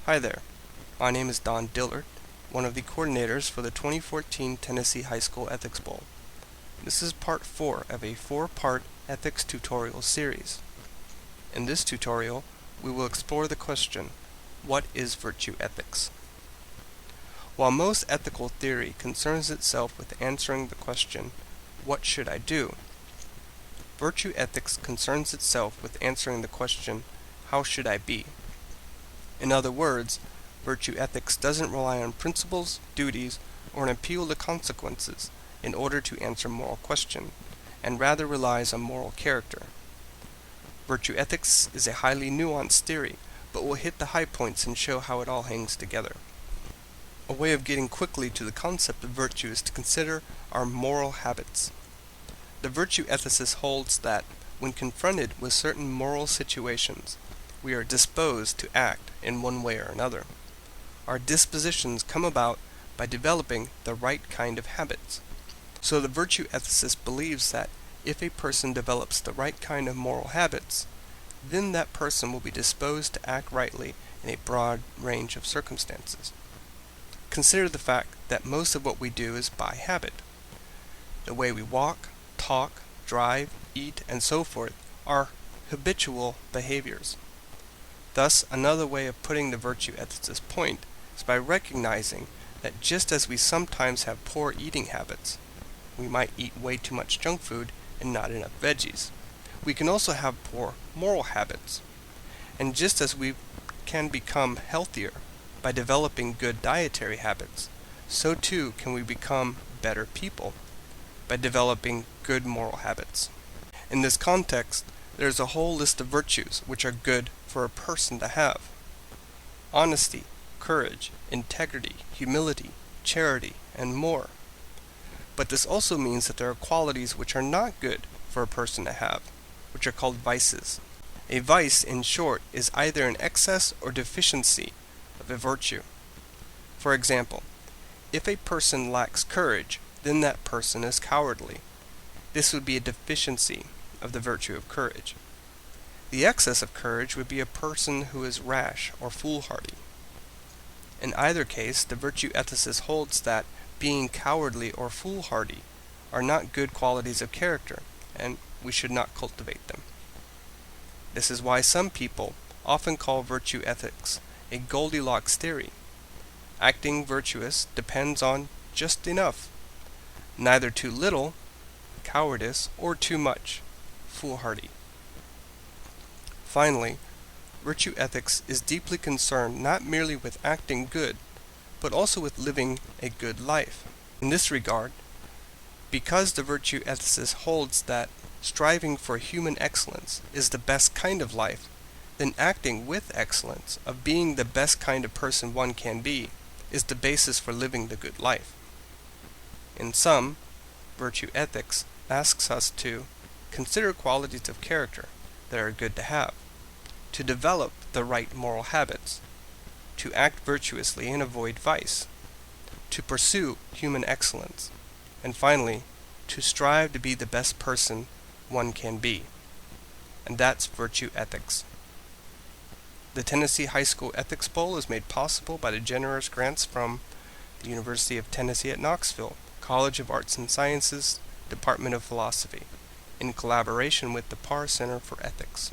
Hi there, my name is Dillard, one of the coordinators for the 2014 Tennessee High School Ethics Bowl. This is part 4 of a 4-part ethics tutorial series. In this tutorial, we will explore the question, what is virtue ethics? While most ethical theory concerns itself with answering the question, what should I do? Virtue ethics concerns itself with answering the question, how should I be? In other words, virtue ethics doesn't rely on principles, duties, or an appeal to consequences in order to answer moral question, and rather relies on moral character. Virtue ethics is a highly nuanced theory, but will hit the high points and show how it all hangs together. A way of getting quickly to the concept of virtue is to consider our moral habits. The virtue ethicist holds that, when confronted with certain moral situations, we are disposed to act in one way or another. Our dispositions come about by developing the right kind of habits. So the virtue ethicist believes that if a person develops the right kind of moral habits, then that person will be disposed to act rightly in a broad range of circumstances. Consider the fact that most of what we do is by habit. The way we walk, talk, drive, eat, and so forth are habitual behaviors. Thus, another way of putting the virtue ethicist's point is by recognizing that just as we sometimes have poor eating habits, we might eat way too much junk food and not enough veggies, we can also have poor moral habits. And just as we can become healthier by developing good dietary habits, so too can we become better people by developing good moral habits. In this context, there is a whole list of virtues which are good for a person to have. Honesty, courage, integrity, humility, charity, and more. But this also means that there are qualities which are not good for a person to have, which are called vices. A vice, in short, is either an excess or deficiency of a virtue. For example, if a person lacks courage, then that person is cowardly. This would be a deficiency of the virtue of courage. The excess of courage would be a person who is rash or foolhardy. In either case, the virtue ethicist holds that being cowardly or foolhardy are not good qualities of character, and we should not cultivate them. This is why some people often call virtue ethics a Goldilocks theory. Acting virtuous depends on just enough, neither too little, cowardice, or too much, foolhardy. Finally, virtue ethics is deeply concerned not merely with acting good, but also with living a good life. In this regard, because the virtue ethicist holds that striving for human excellence is the best kind of life, then acting with excellence, of being the best kind of person one can be, is the basis for living the good life. In sum, virtue ethics asks us to consider qualities of character that are good to have, to develop the right moral habits, to act virtuously and avoid vice, to pursue human excellence, and finally, to strive to be the best person one can be. And that's virtue ethics. The Tennessee High School Ethics Bowl is made possible by the generous grants from the University of Tennessee at Knoxville, College of Arts and Sciences, Department of Philosophy, in collaboration with the Parr Center for Ethics.